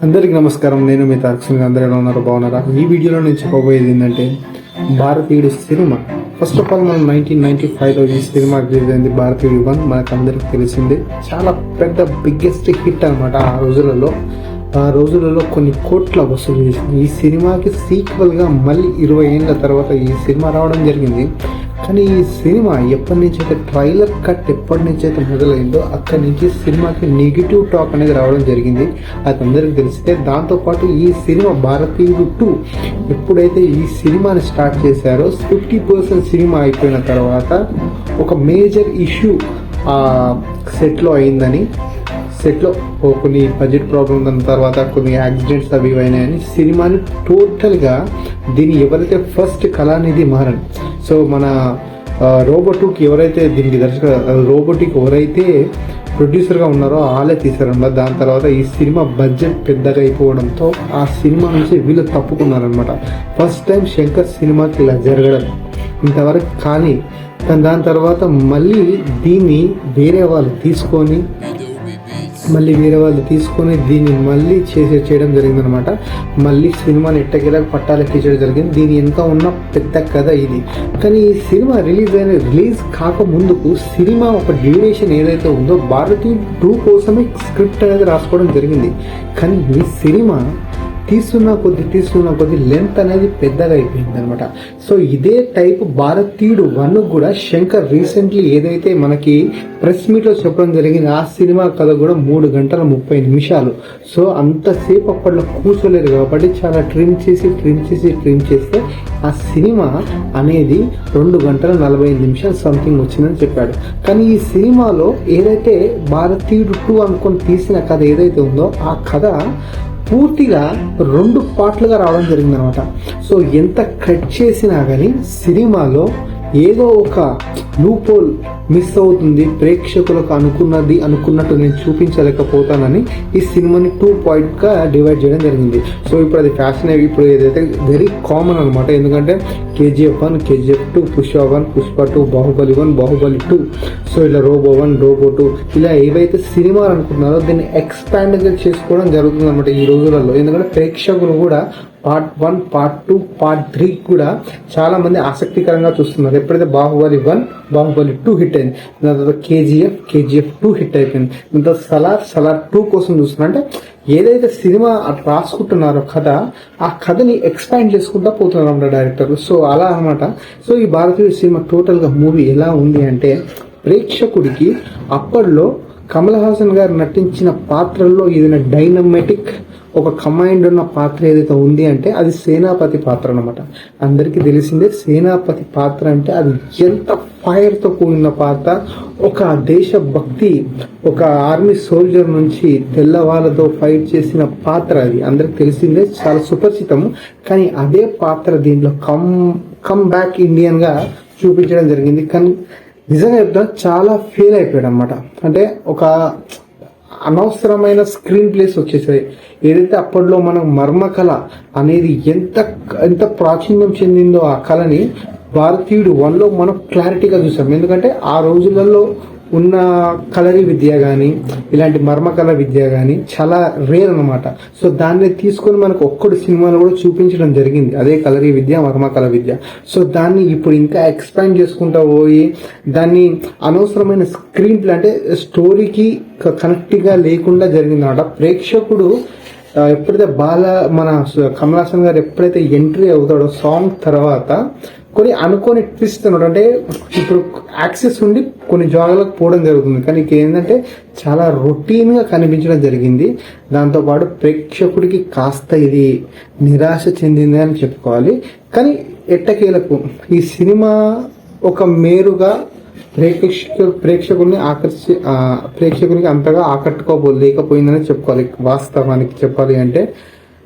అందరికీ నమస్కారం. నేను మీ తారక్ సింగ్. అందరూ ఎలా ఉన్నారు? బాగున్నారా? ఈ వీడియోలో నేను చెప్పబోయేది ఏంటంటే భారతీయుడు సినిమా. ఫస్ట్ ఆఫ్ ఆల్ మనం 1995లో ఈ సినిమా రిలీజ్ అయింది. భారతీయుడు 1 మనకు అందరికి తెలిసిందే. చాలా పెద్ద బిగ్గెస్ట్ హిట్ అనమాట. ఆ రోజులలో కొన్ని కోట్ల వసూలు చేసింది. ఈ సినిమాకి సీక్వెల్గా మళ్ళీ 20 ఏళ్ళ తర్వాత ఈ సినిమా రావడం జరిగింది. కానీ ఈ సినిమా ఎప్పటి నుంచి అయితే ట్రైలర్ కట్ ఎప్పటి నుంచి అయితే మొదలైందో అక్కడి నుంచి సినిమాకి నెగిటివ్ టాక్ అనేది రావడం జరిగింది. అది అందరికీ తెలిస్తే దాంతోపాటు ఈ సినిమా భారతీయుడు 2 ఎప్పుడైతే ఈ సినిమాని స్టార్ట్ చేశారో 50% సినిమా అయిపోయిన తర్వాత ఒక మేజర్ ఇష్యూ సెట్లో అయిందని, సెట్లో కొన్ని బడ్జెట్ ప్రాబ్లమ్ దాని తర్వాత కొన్ని యాక్సిడెంట్స్ అవి అయినాయని సినిమాని టోటల్గా దీన్ని ఎవరైతే ఫస్ట్ కళానిధి మారన్, సో మన రోబోటుకి ఎవరైతే దీనికి రోబోటిక్ ఎవరైతే ప్రొడ్యూసర్గా ఉన్నారో వాళ్ళే తీశారన్నమాట. దాని తర్వాత ఈ సినిమా బడ్జెట్ పెద్దగా అయిపోవడంతో ఆ సినిమా నుంచి వీళ్ళు తప్పుకున్నారనమాట. ఫస్ట్ టైం శంకర్ సినిమాకి ఇలా జరగడం ఇంతవరకు. కానీ దాని తర్వాత మళ్ళీ దీన్ని వేరే వాళ్ళు తీసుకొని దీన్ని మళ్ళీ చేయడం జరిగిందనమాట. మళ్ళీ సినిమాని ఎట్టకేలా పట్టాలెక్కించడం జరిగింది. దీని వెనుక ఉన్న పెద్ద కథ ఇది. కానీ ఈ సినిమా రిలీజ్ కాకముందుకు సినిమా ఒక డ్యూరేషన్ ఏదైతే ఉందో భారతీయుడు 2 కోసమే స్క్రిప్ట్ అనేది రాసుకోవడం జరిగింది. కానీ ఈ సినిమా తీస్తున్న కొద్ది లెంత్ అనేది పెద్దగా అయిపోయింది అనమాట. సో ఇదే టైప్ భారతీయుడు 1 కూడా శంకర్ రీసెంట్లీ ఏదైతే మనకి ప్రెస్ మీట్లో చెప్పడం జరిగింది, ఆ సినిమా కథ కూడా 3 గంటల 30 నిమిషాలు. సో అంతసేపు అప్పట్లో కూర్చోలేరు కాబట్టి చాలా ట్రిమ్ చేస్తే ఆ సినిమా అనేది 2 గంటల 45 నిమిషాలు సంథింగ్ వచ్చిందని చెప్పాడు. కానీ ఈ సినిమాలో ఏదైతే భారతీయుడు 2 అనుకొని తీసిన కథ ఏదైతే ఉందో ఆ కథ పూర్తిగా 2 పార్ట్లుగా రావడం జరిగిందనమాట. సో ఎంత కట్ చేసినా కానీ సినిమాలో ఏదో ఒక లూపోల్ మిస్ అవుతుంది. ప్రేక్షకులకు అనుకున్నట్టు నేను చూపించలేకపోతానని ఈ సినిమాని 2 పార్ట్గా డివైడ్ చేయడం జరిగింది. సో ఇప్పుడు అది ఫ్యాషన్ ఇప్పుడు ఏదైతే వెరీ కామన్ అనమాట. ఎందుకంటే KGF 1, KGF 2, Pushpa 1, Pushpa 2, Baahubali 1, Baahubali 2, so ఇలా రోబో 1, రోబో 2 ఇలా ఏవైతే సినిమాలు అనుకుంటున్నారో దీన్ని ఎక్స్పాండ్గా చేసుకోవడం జరుగుతుంది అనమాట ఈ రోజులలో. ఎందుకంటే ప్రేక్షకులు కూడా పార్ట్ 1, పార్ట్ 2, పార్ట్ 3 కూడా చాలా మంది ఆసక్తికరంగా చూస్తున్నారు. ఎప్పుడైతే బాహుబలి 1, బాహుబలి 2 హిట్ అయింది, దాని తర్వాత KGF 2 హిట్ అయిపోయింది, దాని తర్వాత సలార్ 2 కోసం చూస్తున్నారు. అంటే ఏదైతే సినిమా రాసుకుంటున్నారో కథ, ఆ కథని ఎక్స్పాండ్ చేసుకుంటా పోతున్నారు అన్నమాట డైరెక్టర్. సో అలా అనమాట. సో ఈ భారతీయ సినిమా టోటల్గా మూవీ ఎలా ఉంది అంటే ప్రేక్షకుడికి అప్పట్లో కమల్ హాసన్ గారు నటించిన పాత్రల్లో ఏదైనా డైనమెటిక్ ఒక కమాండ్ ఉన్న పాత్ర ఏదైతే ఉంది అంటే అది సేనాపతి పాత్ర అనమాట. అందరికీ తెలిసిందే సేనాపతి పాత్ర అంటే అది ఎంత ఫైర్తో కూడిన పాత్ర. ఒక దేశభక్తి, ఒక ఆర్మీ సోల్జర్ నుంచి తెల్లవాళ్ళతో ఫైట్ చేసిన పాత్ర అది అందరికి తెలిసిందే, చాలా సుపరిచితము. కానీ అదే పాత్ర దీంట్లో కమ్ బ్యాక్ ఇండియన్ గా చూపించడం జరిగింది. కానీ నిజంగా చెప్తా చాలా ఫెయిల్ అయిపోయాడు అనమాట. అంటే ఒక అనవసరమైన స్క్రీన్ ప్లేస్ వచ్చేసాయి. ఏదైతే అప్పట్లో మనం మర్మకళ అనేది ఎంత ప్రాచుర్యం చెందిందో ఆ కళని భారతీయుడు 1లో మనం క్లారిటీగా చూసాం. ఎందుకంటే ఆ రోజులలో ఉన్న కలరీ విద్య కానీ ఇలాంటి మర్మకళ విద్య కానీ చాలా రేర్ అనమాట. సో దాన్ని తీసుకొని మనకు ఒక్కడు సినిమాలో కూడా చూపించడం జరిగింది, అదే కలరీ విద్య, మర్మకళ విద్య. సో దాన్ని ఇప్పుడు ఇంకా ఎక్స్పాండ్ చేసుకుంటా పోయి దాన్ని అనవసరమైన స్క్రీన్ ప్లే అంటే స్టోరీకి కనెక్ట్గా లేకుండా జరిగిందన్నమాట. ప్రేక్షకుడు ఎప్పుడైతే మన కమల్ హాసన్ గారు ఎప్పుడైతే ఎంట్రీ అవుతాడో సాంగ్ తర్వాత కొన్ని అనుకోని ట్విస్ట్ అన్నమాట. అంటే ఇప్పుడు యాక్సెస్ ఉండి కొన్ని జాగాలకు పోవడం జరుగుతుంది, కానీ ఏంటంటే చాలా రొటీన్గా కనిపించడం జరిగింది. దాంతోపాటు ప్రేక్షకుడికి కాస్త ఇది నిరాశ చెందింది అని చెప్పుకోవాలి. కానీ ఎట్టకేలకు ఈ సినిమా ఒక మేరుగా ప్రేక్షకునికి అంతగా ఆకట్టుకోలేకపోయిందని చెప్పుకోవాలి. వాస్తవానికి చెప్పాలి అంటే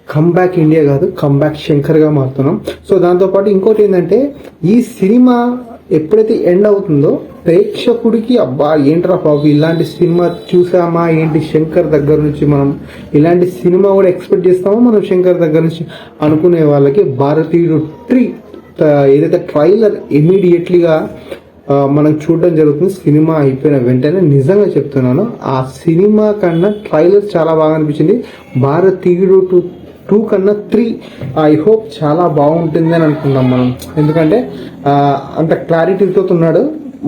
కమ్బ్యాక్ ఇండియా కాదు, కమ్బ్యాక్ శంకర్గా మారుతున్నాం. సో దాంతోపాటు ఇంకోటి ఏంటంటే ఈ సినిమా ఎప్పుడైతే ఎండ్ అవుతుందో ప్రేక్షకుడికి అబ్బా ఏంట్రా బాబు ఇలాంటి సినిమా చూసామా ఏంటి, శంకర్ దగ్గర నుంచి మనం ఇలాంటి సినిమా కూడా ఎక్స్పెక్ట్ చేస్తామో మనం శంకర్ దగ్గర నుంచి అనుకునే వాళ్ళకి భారతీయుడు 3 ఏదైతే ట్రైలర్ ఇమీడియట్లీగా మనం చూడడం జరుగుతుంది సినిమా అయిపోయిన వెంటనే. నిజంగా చెప్తున్నాను, ఆ సినిమా కన్నా ట్రైలర్ చాలా బాగా అనిపించింది. భారతీయుడు 2 కన్నా 3 ఐ హోప్ చాలా బాగుంటుంది అని అనుకున్నాం మనం. ఎందుకంటే అంత క్లారిటీతో ఉన్నాడు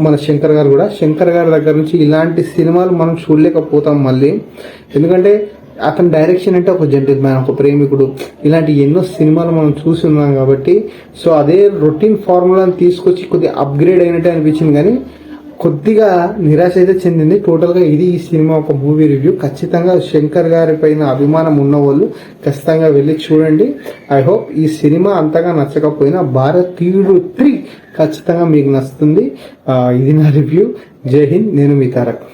మన శంకర్ గారు కూడా. శంకర్ గారి దగ్గర నుంచి ఇలాంటి సినిమాలు మనం చూడలేకపోతాం మళ్ళీ. ఎందుకంటే అతని డైరెక్షన్ అంటే ఒక జెంటిల్ మ్యాన్, ఒక ప్రేమికుడు, ఇలాంటి ఎన్నో సినిమాలు మనం చూసి ఉన్నాం కాబట్టి. సో అదే రొటీన్ ఫార్ములాని తీసుకొచ్చి కొద్దిగా అప్గ్రేడ్ అయినట్టే అనిపించింది, కానీ కొద్దిగా నిరాశ అయితే చెందింది. టోటల్గా ఇది ఈ సినిమా ఒక మూవీ రివ్యూ. ఖచ్చితంగా శంకర్ గారి పైన అభిమానం ఉన్న వాళ్ళు ఖచ్చితంగా వెళ్ళి చూడండి. ఐ హోప్ ఈ సినిమా అంతగా నచ్చకపోయినా భారతీయుడు 3 ఖచ్చితంగా మీకు నచ్చుతుంది. ఇది నా రివ్యూ. జై హింద్. నేను మీ తారక్.